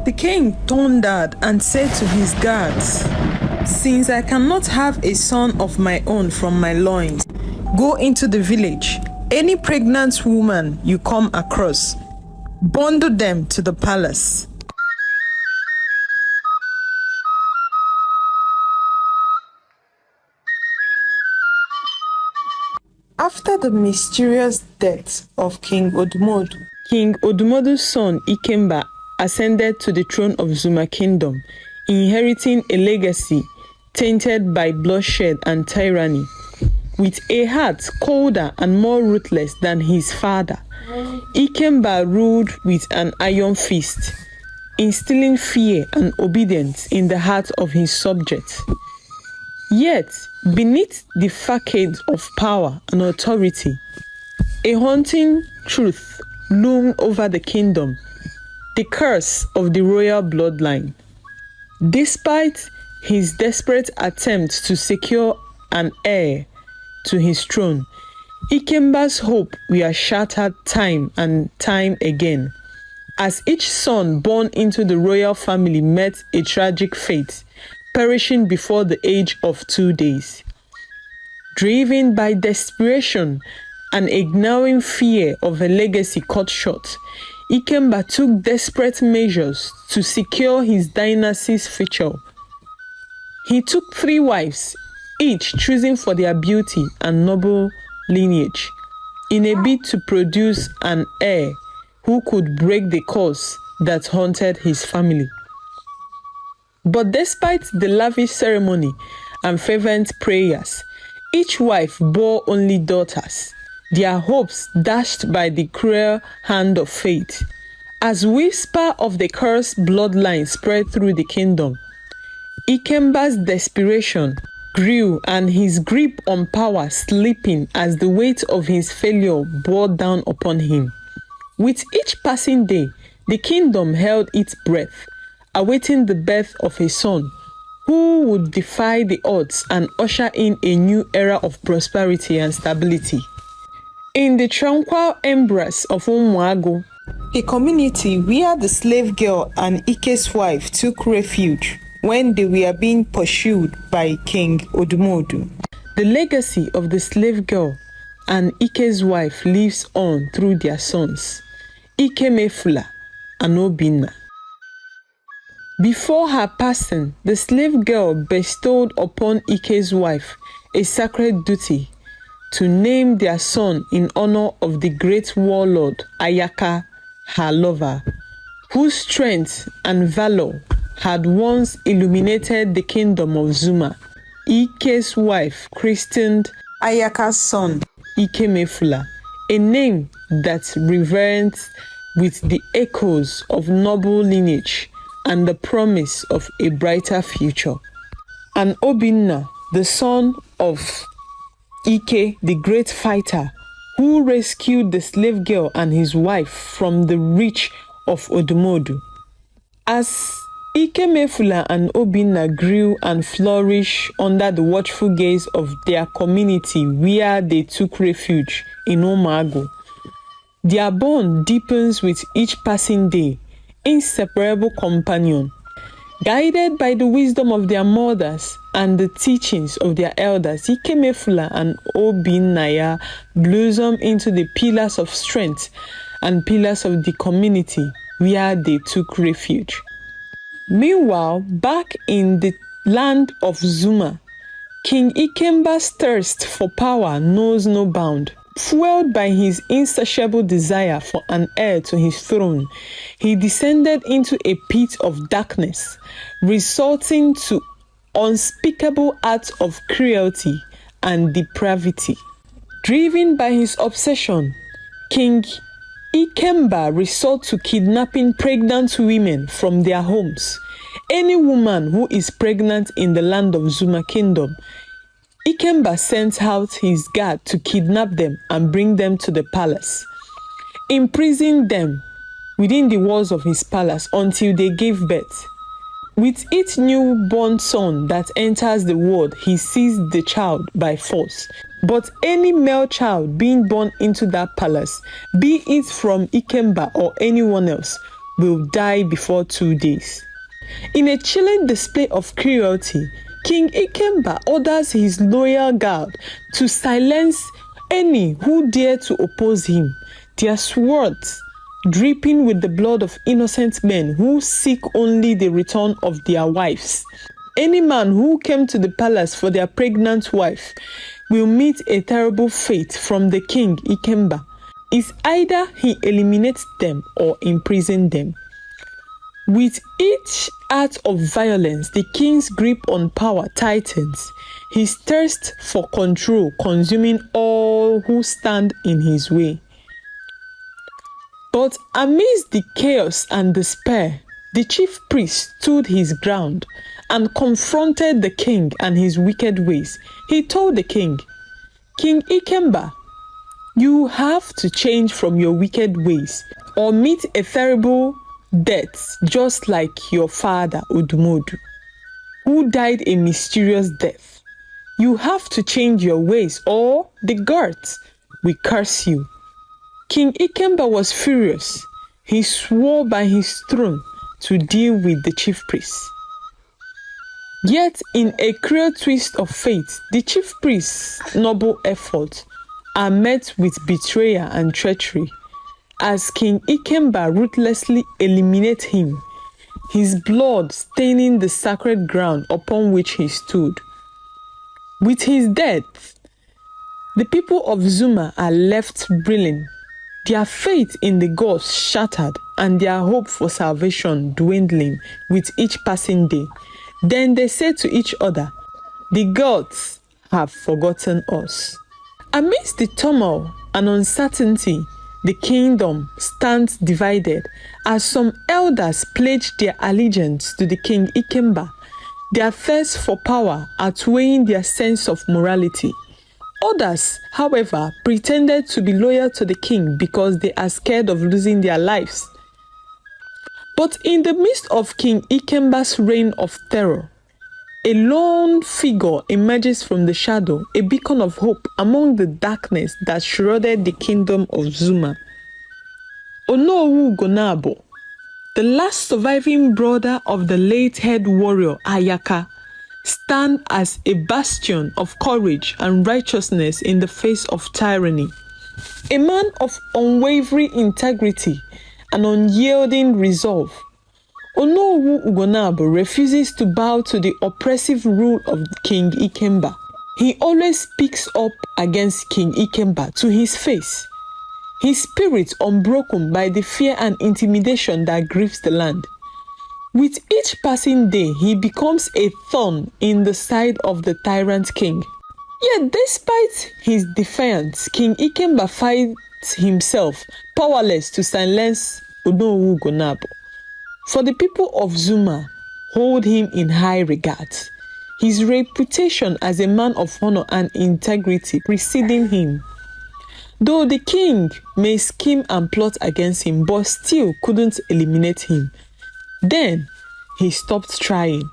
The king thundered and said to his guards, "Since I cannot have a son of my own from my loins, go into the village. Any pregnant woman you come across, bundle them to the palace." After the mysterious death of King Odumodu's son Ikemba ascended to the throne of Zuma Kingdom, inheriting a legacy tainted by bloodshed and tyranny. With a heart colder and more ruthless than his father, Ikemba ruled with an iron fist, instilling fear and obedience in the hearts of his subjects. Yet, beneath the facade of power and authority, a haunting truth loomed over the kingdom: the curse of the royal bloodline. Despite his desperate attempts to secure an heir to his throne, Ikemba's hopes were shattered time and time again, as each son born into the royal family met a tragic fate, perishing before the age of 2 days. Driven by desperation and a gnawing fear of a legacy cut short, Ikemba took desperate measures to secure his dynasty's future. He took 3 wives, each choosing for their beauty and noble lineage, in a bid to produce an heir who could break the curse that haunted his family. But despite the lavish ceremony and fervent prayers, each wife bore only daughters, their hopes dashed by the cruel hand of fate. As whisper of the cursed bloodline spread through the kingdom, Ikemba's desperation grew and his grip on power slipping as the weight of his failure bore down upon him. With each passing day, the kingdom held its breath, awaiting the birth of a son who would defy the odds and usher in a new era of prosperity and stability. In the tranquil embrace of Umuagu, a community where the slave girl and Ike's wife took refuge when they were being pursued by King Odumodu, the legacy of the slave girl and Ike's wife lives on through their sons, Ikemefula and Obinna. Before her passing, the slave girl bestowed upon Ike's wife a sacred duty to name their son in honor of the great warlord Ayaka, her lover, whose strength and valor had once illuminated the kingdom of Zuma. Ike's wife christened Ayaka's son Ikemefula, a name that reverenced with the echoes of noble lineage and the promise of a brighter future. And Obinna, the son of Ike, the great fighter, who rescued the slave girl and his wife from the reach of Odumodu. As Ikemefula and Obinna grew and flourished under the watchful gaze of their community where they took refuge in Umuagu, their bond deepens with each passing day, inseparable companion. Guided by the wisdom of their mothers and the teachings of their elders, Ikemefula and Obinna blossomed into the pillars of strength and pillars of the community where they took refuge. Meanwhile, back in the land of Zuma, King Ikemba's thirst for power knows no bound. Fueled by his insatiable desire for an heir to his throne, he descended into a pit of darkness, resorting to unspeakable acts of cruelty and depravity. Driven by his obsession, King Ikemba resorted to kidnapping pregnant women from their homes. Any woman who is pregnant in the land of Zuma Kingdom, Ikemba sent out his guard to kidnap them and bring them to the palace, imprisoning them within the walls of his palace until they gave birth. With each newborn son that enters the world, he seized the child by force. But any male child being born into that palace, be it from Ikemba or anyone else, will die before 2 days. In a chilling display of cruelty, King Ikemba orders his loyal guard to silence any who dare to oppose him, their swords dripping with the blood of innocent men who seek only the return of their wives. Any man who came to the palace for their pregnant wife will meet a terrible fate from the king Ikemba. It's either he eliminates them or imprisons them. With each act of violence, the king's grip on power tightens, his thirst for control consuming all who stand in his way. But amidst the chaos and despair, the chief priest stood his ground and confronted the king and his wicked ways. He told the king, "King Ikemba, you have to change from your wicked ways or meet a terrible death just like your father Odumodu, who died a mysterious death. You have to change your ways or the gods will curse you." King Ikemba was furious. He swore by his throne to deal with the chief priest. Yet, in a cruel twist of fate, the chief priest's noble efforts are met with betrayal and treachery, as King Ikemba ruthlessly eliminates him, his blood staining the sacred ground upon which he stood. With his death, the people of Zuma are left reeling, their faith in the gods shattered and their hope for salvation dwindling with each passing day. Then they say to each other, "The gods have forgotten us." Amidst the turmoil and uncertainty, the kingdom stands divided as some elders pledge their allegiance to the king Ikemba, their thirst for power outweighing their sense of morality. Others, however, pretended to be loyal to the king because they are scared of losing their lives. But in the midst of King Ikemba's reign of terror, a lone figure emerges from the shadow, a beacon of hope among the darkness that shrouded the kingdom of Zuma. Onowu Gonabo, the last surviving brother of the late head warrior Ayaka, stands as a bastion of courage and righteousness in the face of tyranny. A man of unwavering integrity and unyielding resolve, Onowu Ugonabo refuses to bow to the oppressive rule of King Ikemba. He always speaks up against King Ikemba to his face, his spirit unbroken by the fear and intimidation that grips the land. With each passing day, he becomes a thorn in the side of the tyrant king. Yet despite his defiance, King Ikemba finds himself powerless to silence Onowu Ugonabo. For the people of Zuma hold him in high regard, his reputation as a man of honor and integrity preceding him. Though the king may scheme and plot against him, but still couldn't eliminate him. Then he stopped trying.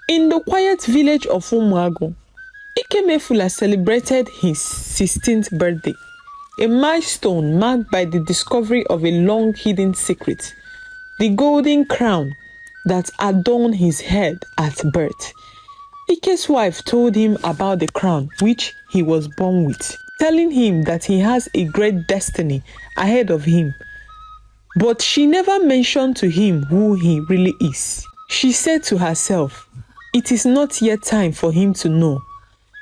In the quiet village of Umuago, Ikemefula celebrated his 16th birthday, a milestone marked by the discovery of a long-hidden secret, the golden crown that adorned his head at birth. Ike's wife told him about the crown which he was born with, telling him that he has a great destiny ahead of him. But she never mentioned to him who he really is. She said to herself, it is not yet time for him to know.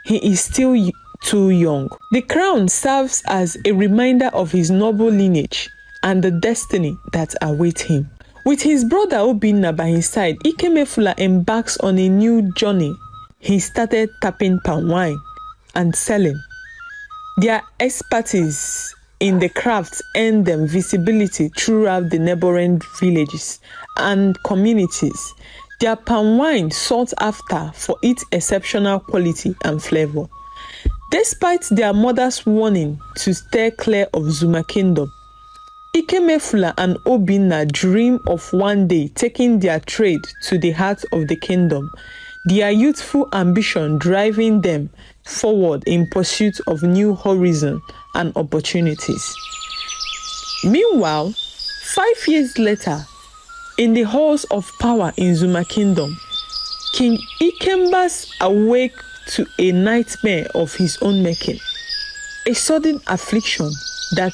He is still too young. The crown serves as a reminder of his noble lineage and the destiny that awaits him. With his brother Obinna by his side, Ikemefula embarks on a new journey. He started tapping palm wine and selling. Their expertise in the craft earned them visibility throughout the neighboring villages and communities. Their palm wine sought after for its exceptional quality and flavor. Despite their mother's warning to stay clear of Zuma Kingdom, Ikemefula and Obinna dream of one day taking their trade to the heart of the kingdom, their youthful ambition driving them forward in pursuit of new horizons and opportunities. Meanwhile, 5 years later, in the halls of power in Zuma Kingdom, King Ikemba's awake to a nightmare of his own making, a sudden affliction that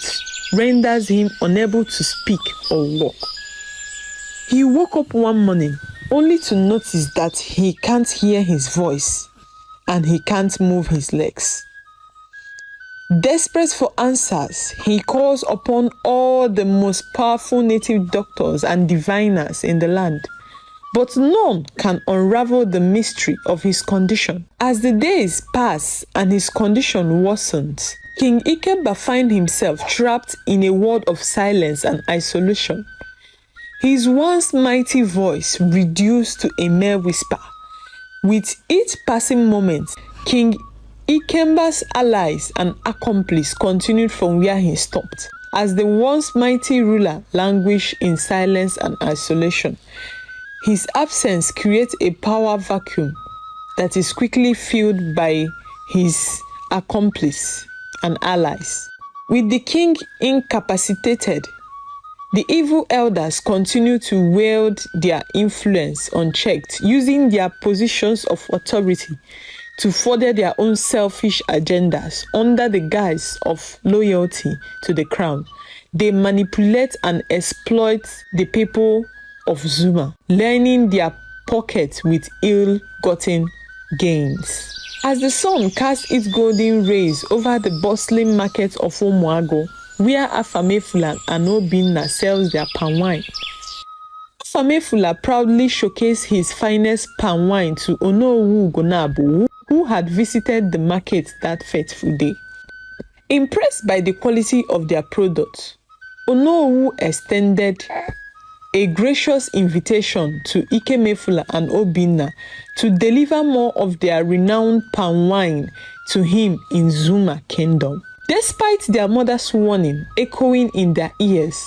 renders him unable to speak or walk. He woke up one morning only to notice that he can't hear his voice and he can't move his legs. Desperate for answers, he calls upon all the most powerful native doctors and diviners in the land, but none can unravel the mystery of his condition. As the days pass and his condition worsens, King Ikemba finds himself trapped in a world of silence and isolation. His once mighty voice reduced to a mere whisper. With each passing moment, King Ikemba's allies and accomplices continued from where he stopped. As the once mighty ruler languished in silence and isolation, his absence creates a power vacuum that is quickly filled by his accomplices and allies. With the king incapacitated, the evil elders continue to wield their influence unchecked, using their positions of authority to further their own selfish agendas under the guise of loyalty to the crown. They manipulate and exploit the people of Zuma, lining their pockets with ill-gotten gains. As the sun casts its golden rays over the bustling market of Umuago, where Afamefula and Obinna sells their palm wine, Afamefula proudly showcased his finest palm wine to Onowu Gonabu, who had visited the market that fateful day. Impressed by the quality of their products, Onowu extended a gracious invitation to Ikemefula and Obinna to deliver more of their renowned palm wine to him in Zuma Kingdom. Despite their mother's warning echoing in their ears,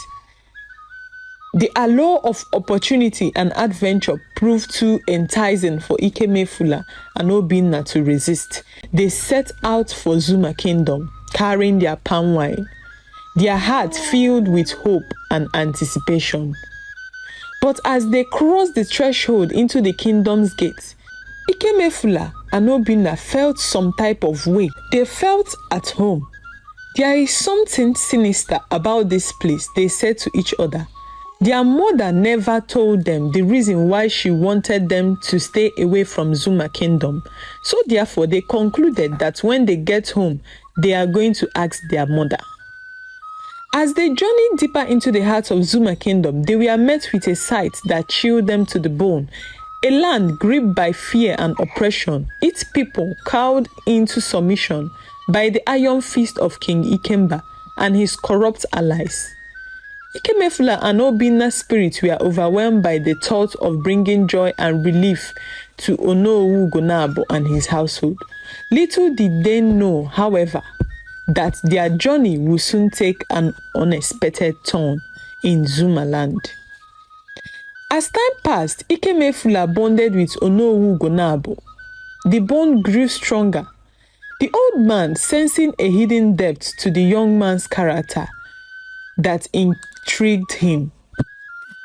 the allure of opportunity and adventure proved too enticing for Ikemefula and Obinna to resist. They set out for Zuma Kingdom, carrying their palm wine, their hearts filled with hope and anticipation. But as they crossed the threshold into the kingdom's gate, Ikemefula and Obinna felt some type of way. They felt at home. There is something sinister about this place, they said to each other. Their mother never told them the reason why she wanted them to stay away from Zuma Kingdom. So therefore, they concluded that when they get home, they are going to ask their mother. As they journeyed deeper into the heart of Zuma Kingdom, they were met with a sight that chilled them to the bone. A land gripped by fear and oppression, its people cowed into submission by the iron fist of King Ikemba and his corrupt allies. Ikemefula and Obinna's spirits were overwhelmed by the thought of bringing joy and relief to Onowu Gonabo and his household. Little did they know, however, that their journey would soon take an unexpected turn in Zuma land. As time passed, Ikemefula bonded with Onowu Gonabo. The bond grew stronger. The old man, sensing a hidden depth to the young man's character that intrigued him,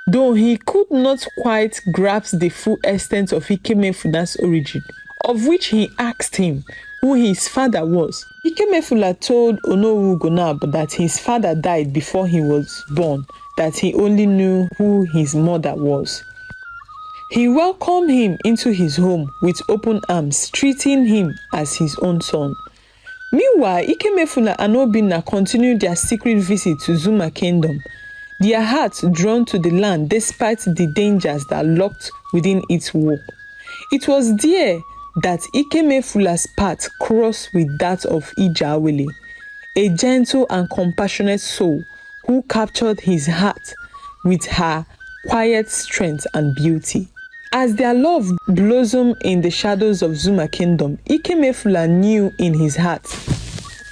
though he could not quite grasp the full extent of Ikemefula's origin, of which he asked him who his father was. Ikemefula told Onowu Gonabo that his father died before he was born, that he only knew who his mother was. He welcomed him into his home with open arms, treating him as his own son. Meanwhile, Ikemefula and Obinna continued their secret visit to Zuma Kingdom, their hearts drawn to the land despite the dangers that lurked within its wall. It was there that Ikemefula's path crossed with that of Ijawele, a gentle and compassionate soul who captured his heart with her quiet strength and beauty. As their love blossomed in the shadows of Zuma Kingdom, Ikemefula knew in his heart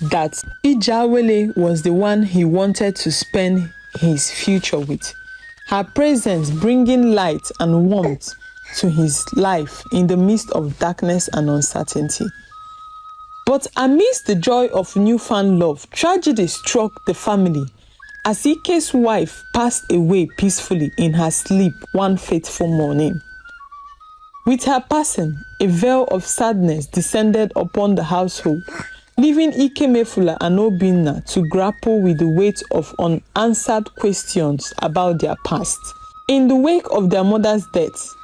that Ijawele was the one he wanted to spend his future with, her presence bringing light and warmth to his life in the midst of darkness and uncertainty. But amidst the joy of newfound love, tragedy struck the family as Ike's wife passed away peacefully in her sleep one fateful morning. With her passing, a veil of sadness descended upon the household, leaving Ikemefula and Obinna to grapple with the weight of unanswered questions about their past. In the wake of their mother's death,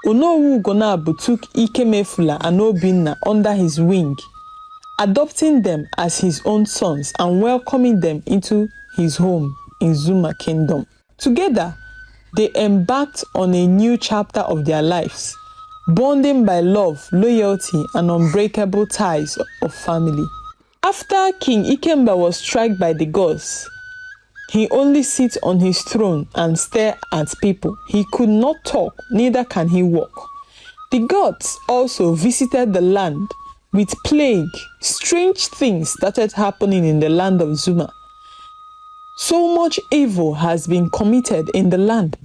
Onowu Ugonabu took Ikemefula and Obinna under his wing, adopting them as his own sons and welcoming them into his home in Zuma Kingdom. Together, they embarked on a new chapter of their lives, bonding by love, loyalty, and unbreakable ties of family. After King Ikemba was struck by the gods, he only sits on his throne and stare at people. He could not talk, neither can he walk. The gods also visited the land with plague. Strange things started happening in the land of Zuma. So much evil has been committed in the land.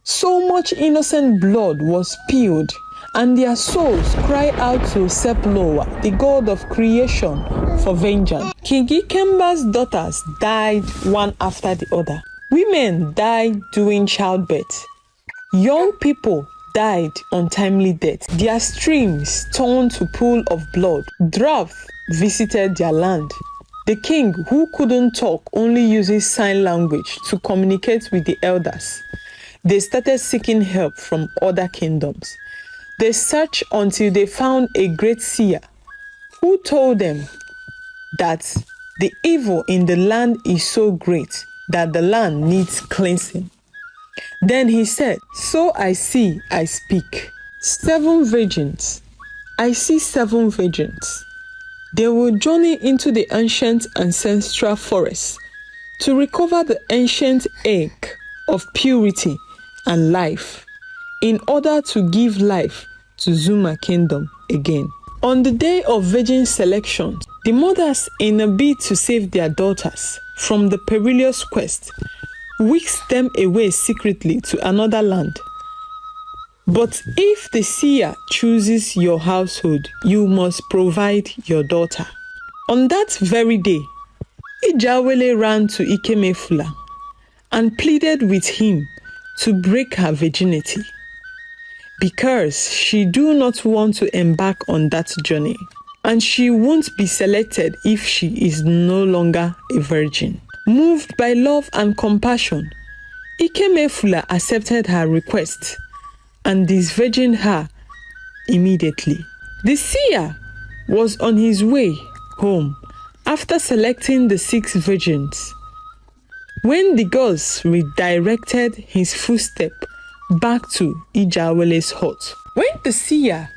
So much innocent blood was spilled, and their souls cry out to Seplowa, the god of creation, for vengeance. King Ikemba's daughters died one after the other. Women died during childbirth. Young people died untimely death. Their streams turned to pools of blood. Drought visited their land. The king, who couldn't talk, only uses sign language to communicate with the elders. They started seeking help from other kingdoms. They searched until they found a great seer who told them that the evil in the land is so great that the land needs cleansing. Then he said, "So I see, I speak. 7 virgins. I see 7 virgins. They will journey into the ancient ancestral forest to recover the ancient egg of purity and life in order to give life to Zuma Kingdom again." On the day of virgin selection, the mothers, in a bid to save their daughters from the perilous quest, whisked them away secretly to another land. But if the seer chooses your household, you must provide your daughter. On that very day, Ijawele ran to Ikemefula and pleaded with him to break her virginity, because she do not want to embark on that journey, and she won't be selected if she is no longer a virgin. Moved by love and compassion, Ikemefula accepted her request and disvirgined her immediately. The seer was on his way home after selecting the 6 virgins when the gods redirected his footstep back to Ijawele's hut. When the seer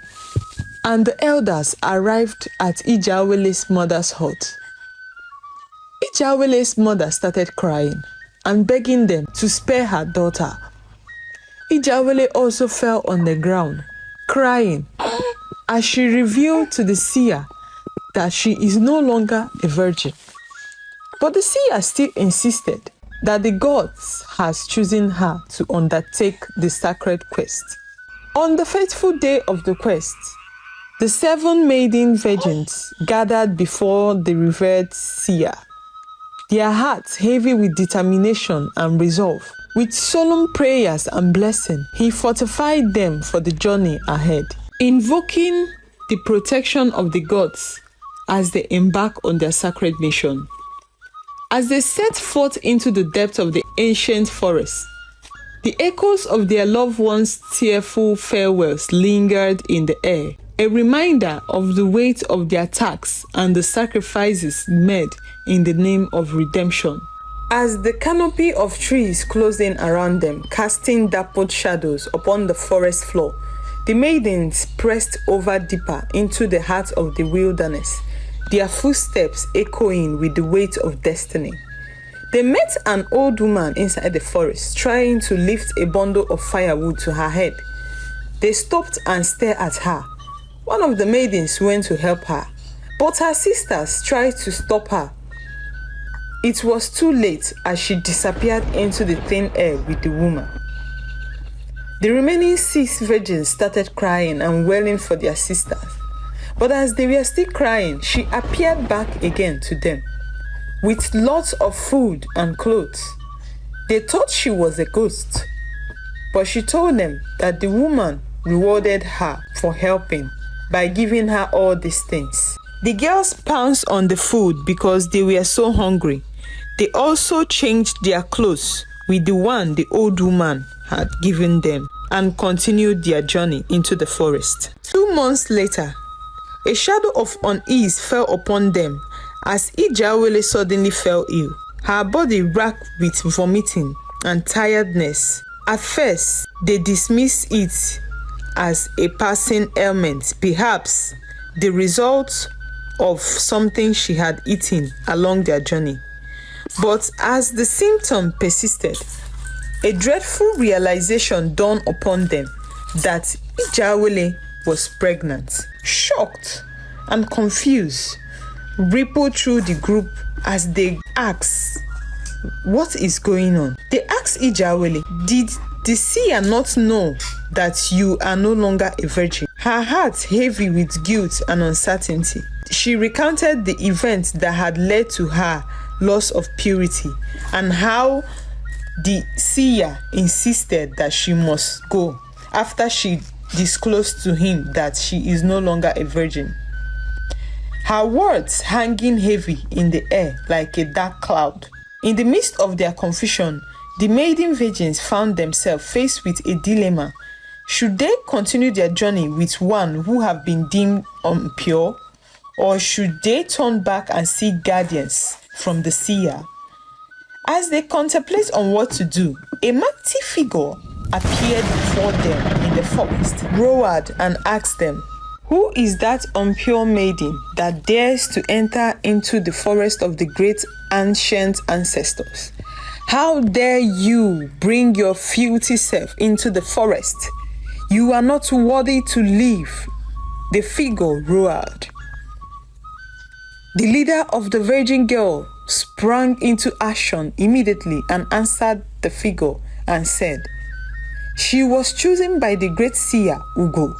and the elders arrived at Ijawele's mother's hut, Ijawele's mother started crying and begging them to spare her daughter. Ijawele also fell on the ground, crying, as she revealed to the seer that she is no longer a virgin. But the seer still insisted that the gods has chosen her to undertake the sacred quest. On the fateful day of the quest, the 7 maiden virgins gathered before the revered seer, their hearts heavy with determination and resolve. With solemn prayers and blessing, he fortified them for the journey ahead, invoking the protection of the gods as they embark on their sacred mission. As they set forth into the depths of the ancient forest, the echoes of their loved ones' tearful farewells lingered in the air, a reminder of the weight of their tasks and the sacrifices made in the name of redemption. As the canopy of trees closed in around them, casting dappled shadows upon the forest floor, the maidens pressed over deeper into the heart of the wilderness, their footsteps echoing with the weight of destiny. They met an old woman inside the forest, trying to lift a bundle of firewood to her head. They stopped and stared at her. One of the maidens went to help her, but her sisters tried to stop her. It was too late, as she disappeared into the thin air with the woman. The remaining 6 virgins started crying and wailing for their sisters. But as they were still crying, she appeared back again to them. with lots of food and clothes. They thought she was a ghost, but she told them that the woman rewarded her for helping by giving her all these things. The girls pounced on the food because they were so hungry. They also changed their clothes with the one the old woman had given them and continued their journey into the forest. 2 months later, a shadow of unease fell upon them as Ijawele suddenly fell ill. Her body racked with vomiting and tiredness. At first, they dismissed it as a passing ailment, perhaps the result of something she had eaten along their journey. But as the symptom persisted, a dreadful realization dawned upon them that Ijawele was pregnant. Shocked and confused rippled through the group as they asked, "What is going on?" They asked Ijawele, "Did the seer not know that you are no longer a virgin?" Her heart heavy with guilt and uncertainty, she recounted the events that had led to her loss of purity and how the seer insisted that she must go after she disclosed to him that she is no longer a virgin. Her words hanging heavy in the air like a dark cloud. In the midst of their confusion, the maiden virgins found themselves faced with a dilemma. Should they continue their journey with one who have been deemed impure, or should they turn back and seek guidance from the seer? As they contemplate on what to do, a mighty figure appeared before them in the forest, roared and asked them, "Who is that impure maiden that dares to enter into the forest of the great ancient ancestors? How dare you bring your filthy self into the forest? You are not worthy to live." The figure roared. The leader of the virgin girl sprang into action immediately and answered the figure and said, "She was chosen by the great seer Ugo,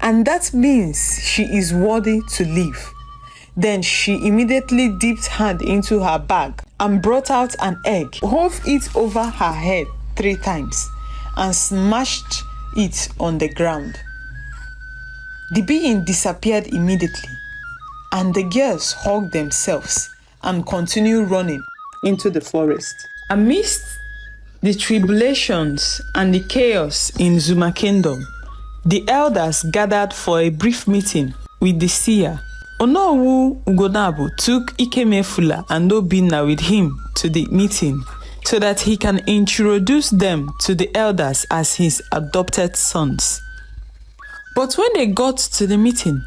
and that means she is worthy to live." Then she immediately dipped hand into her bag and brought out an egg, hove it over her head 3 times, and smashed it on the ground. The being disappeared immediately, and the girls hugged themselves and continued running into the forest. Amidst the tribulations and the chaos in Zuma Kingdom, the elders gathered for a brief meeting with the seer. Onowu Ugonabu took Ikemefula and Obinna with him to the meeting so that he can introduce them to the elders as his adopted sons. But when they got to the meeting,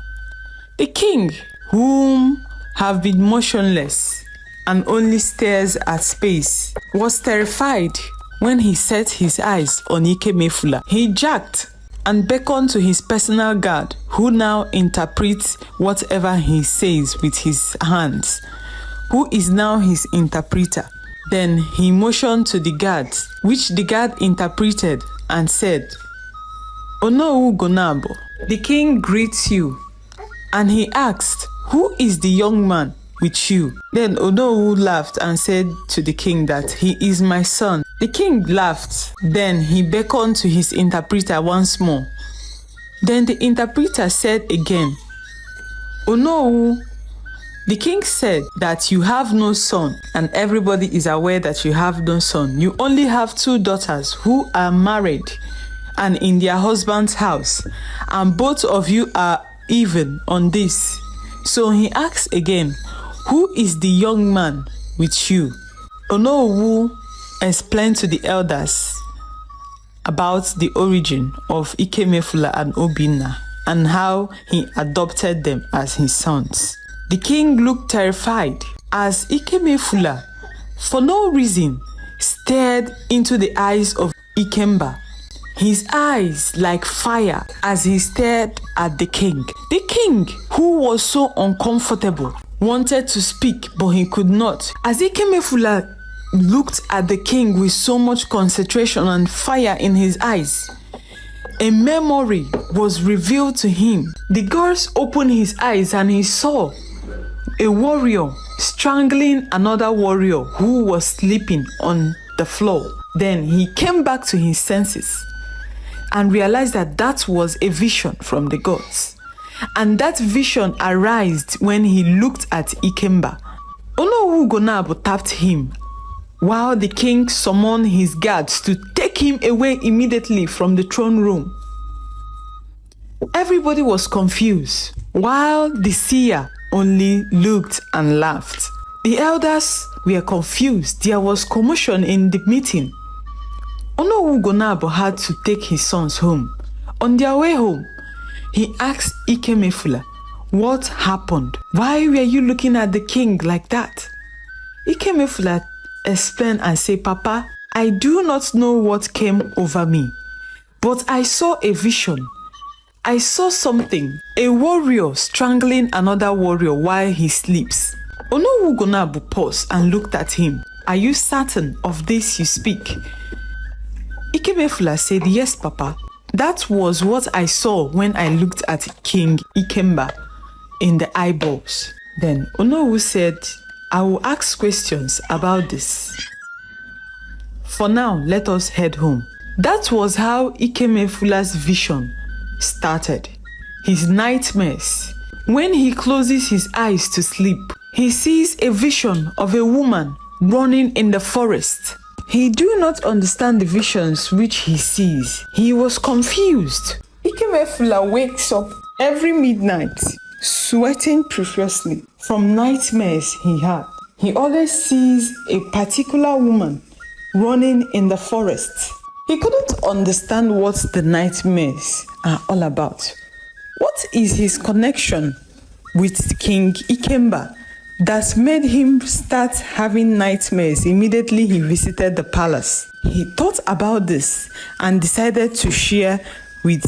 the king, whom have been motionless and only stares at space, was terrified when he set his eyes on Ikemefula. He jerked and beckoned to his personal guard, who now interprets whatever he says with his hands, who is now his interpreter. Then he motioned to the guards, which the guard interpreted and said, "Onowu Gonabo, the king greets you." And he asked, "Who is the young man with you?" Then Onowu laughed and said to the king that he is my son. The king laughed. Then he beckoned to his interpreter once more. Then the interpreter said again, "Onowu, the king said that you have no son, and everybody is aware that you have no son. You only have 2 daughters who are married and in their husband's house, and both of you are even on this." So he asked again, "Who is the young man with you?" Onowu explained to the elders about the origin of Ikemefula and Obinna and how he adopted them as his sons. The king looked terrified as Ikemefula, for no reason, stared into the eyes of Ikemba, his eyes like fire as he stared at the king. The king, who was so uncomfortable, wanted to speak, but he could not. As Ikemefula looked at the king with so much concentration and fire in his eyes, a memory was revealed to him. The guards opened his eyes and he saw a warrior strangling another warrior who was sleeping on the floor. Then he came back to his senses and realized that that was a vision from the gods. And that vision arose when he looked at Ikemba. Onowu tapped him while the king summoned his guards to take him away immediately from the throne room. Everybody was confused, while the seer only looked and laughed. The elders were confused. There was commotion in the meeting. Onowu had to take his sons home. On their way home, he asked Ikemefula, "What happened? Why were you looking at the king like that?" Ikemefula explained and said, "Papa, I do not know what came over me, but I saw a vision. I saw something, a warrior strangling another warrior while he sleeps." Onowu paused and looked at him. "Are you certain of this you speak?" Ikemefula said, "Yes, Papa. That was what I saw when I looked at King Ikemba in the eyeballs." Then Onowu said, "I will ask questions about this. For now, let us head home." That was how Ikemefula's vision started. His nightmares. When he closes his eyes to sleep, he sees a vision of a woman running in the forest. He do not understand the visions which he sees. He was confused. Ikemefula wakes up every midnight, sweating profusely from nightmares he had. He always sees a particular woman running in the forest. He couldn't understand what the nightmares are all about. What is his connection with King Ikemba that made him start having nightmares immediately he visited the palace? He thought about this and decided to share with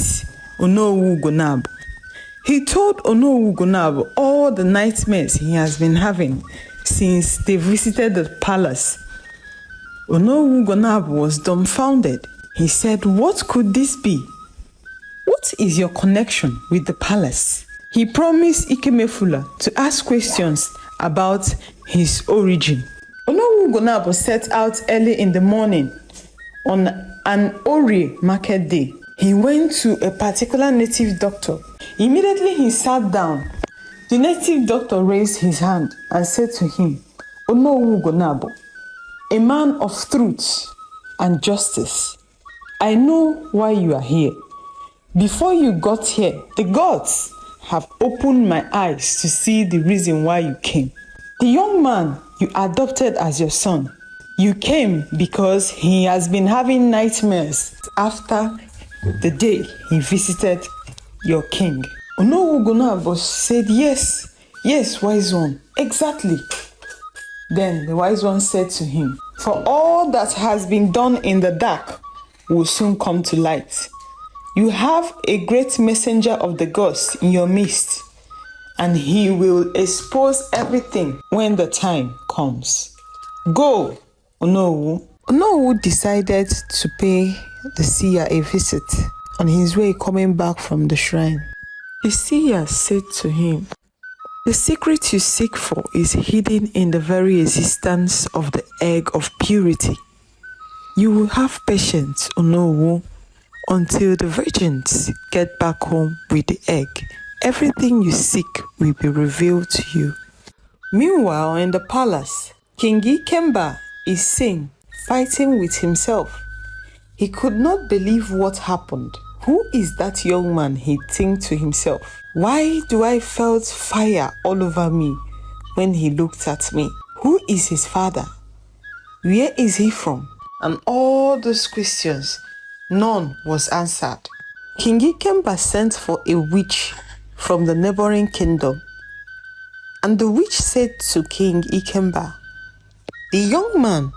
Onowu. He told Onowu all the nightmares he has been having since they visited the palace. Onowu was dumbfounded. He said, "What could this be? What is your connection with the palace?" He promised Ikemefula to ask questions about his origin. Onowu set out early in the morning on an Ori market day. He went to a particular native doctor. Immediately he sat down. The native doctor raised his hand and said to him, "Onowu, a man of truth and justice, I know why you are here. Before you got here, the gods have opened my eyes to see the reason why you came. The young man you adopted as your son, you came because he has been having nightmares after the day he visited your king." Onowu said, Yes, wise one, exactly." Then the wise one said to him, "For all that has been done in the dark will soon come to light. You have a great messenger of the gods in your midst, and he will expose everything when the time comes. Go, Onowu." Onowu decided to pay the seer a visit on his way coming back from the shrine. The seer said to him, "The secret you seek for is hidden in the very existence of the egg of purity. You will have patience, Onowu, until the virgins get back home with the egg. Everything you seek will be revealed to you." Meanwhile, in the palace, King Ikemba is seen fighting with himself. He could not believe what happened. Who is that young man, he think to himself. Why do I felt fire all over me when he looked at me? Who is his father? Where is he from? And all those questions, none was answered. King Ikemba sent for a witch from the neighboring kingdom. And the witch said to King Ikemba, "The young man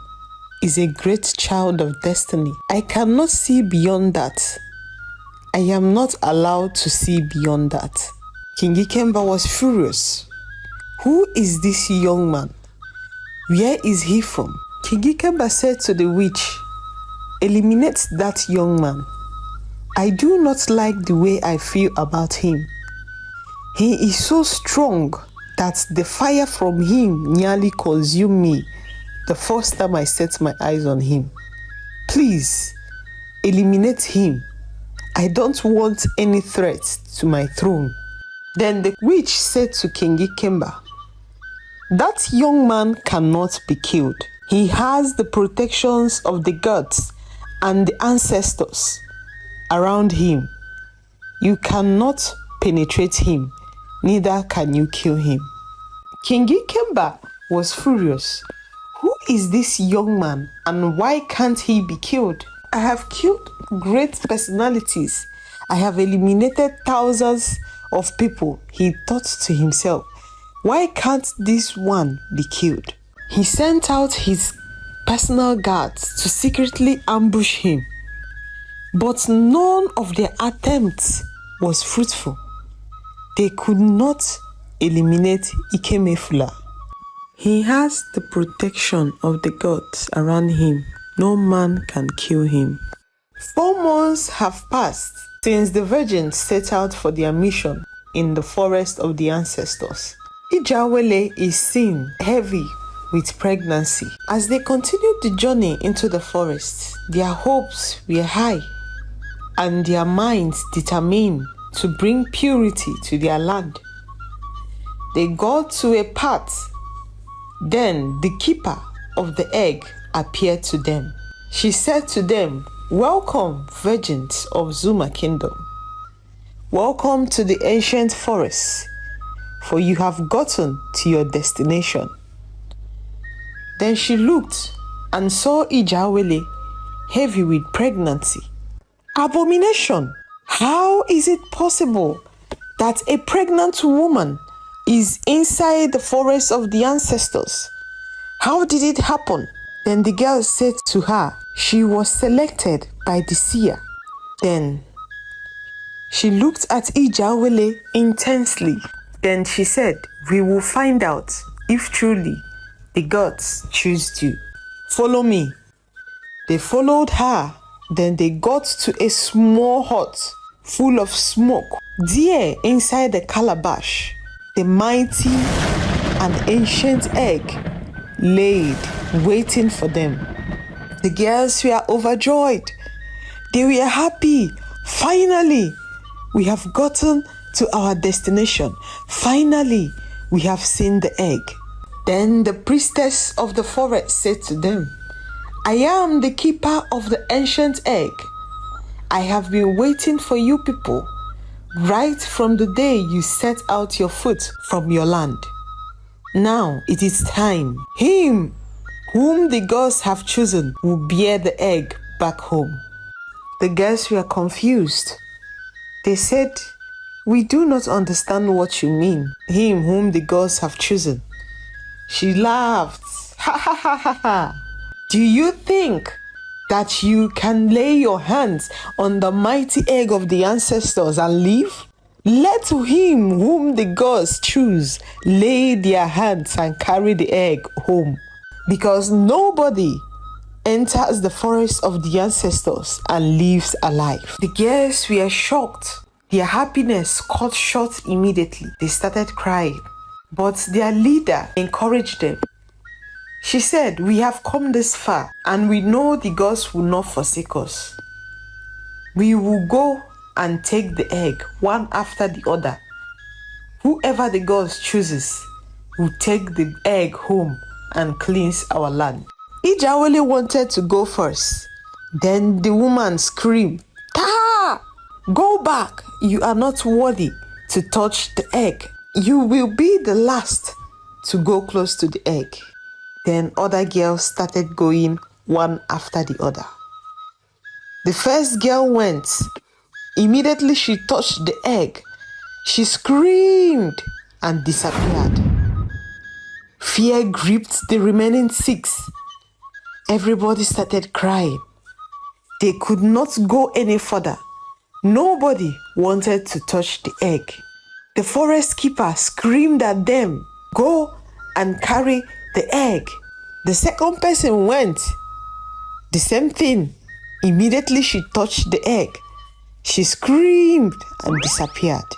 is a great child of destiny. I cannot see beyond that. I am not allowed to see beyond that." King Ikemba was furious. Who is this young man? Where is he from? King Ikemba said to the witch, "Eliminate that young man. I do not like the way I feel about him. He is so strong that the fire from him nearly consumed me the first time I set my eyes on him. Please, eliminate him. I don't want any threat to my throne." Then the witch said to King Ikemba, "That young man cannot be killed. He has the protections of the gods and the ancestors around him. You cannot penetrate him, neither can you kill him." King Ikemba was furious. "Who is this young man and why can't he be killed? I have killed great personalities. I have eliminated thousands of people," he thought to himself. "Why can't this one be killed?" He sent out his personal guards to secretly ambush him, but none of their attempts was fruitful. They could not eliminate Ikemefula. He has the protection of the gods around him. No man can kill him. 4 months have passed since the virgins set out for their mission in the forest of the ancestors. Ijawele is seen heavy with pregnancy. As they continued the journey into the forest, their hopes were high and their minds determined to bring purity to their land. They got to a path. Then the keeper of the egg appeared to them. She said to them, "Welcome, virgins of Zuma Kingdom. Welcome to the ancient forest, for you have gotten to your destination." Then she looked and saw Ijawele heavy with pregnancy. Abomination! How is it possible that a pregnant woman is inside the forest of the ancestors? How did it happen? Then the girl said to her, she was selected by the seer. Then she looked at Ijawele intensely. Then she said, "We will find out if truly the gods choose you. Follow me." They followed her. Then they got to a small hut full of smoke. There, inside the calabash, the mighty and ancient egg laid, waiting for them. The girls were overjoyed. They were happy. Finally, we have gotten to our destination. Finally, we have seen the egg. Then the priestess of the forest said to them, "I am the keeper of the ancient egg. I have been waiting for you people right from the day you set out your foot from your land. Now it is time. Him whom the gods have chosen will bear the egg back home." The girls were confused. They said, "We do not understand what you mean, him whom the gods have chosen." She laughed. "Ha ha ha ha ha. Do you think that you can lay your hands on the mighty egg of the ancestors and live? Let him whom the gods choose lay their hands and carry the egg home, because nobody enters the forest of the ancestors and lives alive." The girls were shocked. Their happiness cut short immediately. They started crying, but their leader encouraged them. She said, "We have come this far and we know the gods will not forsake us. We will go and take the egg one after the other. Whoever the gods chooses will take the egg home and cleanse our land." Ijawele wanted to go first. Then the woman screamed, "Ta! Go back! You are not worthy to touch the egg. You will be the last to go close to the egg." Then other girls started going one after the other. The first girl went. Immediately she touched the egg. She screamed and disappeared. Fear gripped the remaining 6. Everybody started crying. They could not go any further. Nobody wanted to touch the egg. The forest keeper screamed at them, "Go and carry the egg." The second person went. The same thing. Immediately she touched the egg. She screamed and disappeared.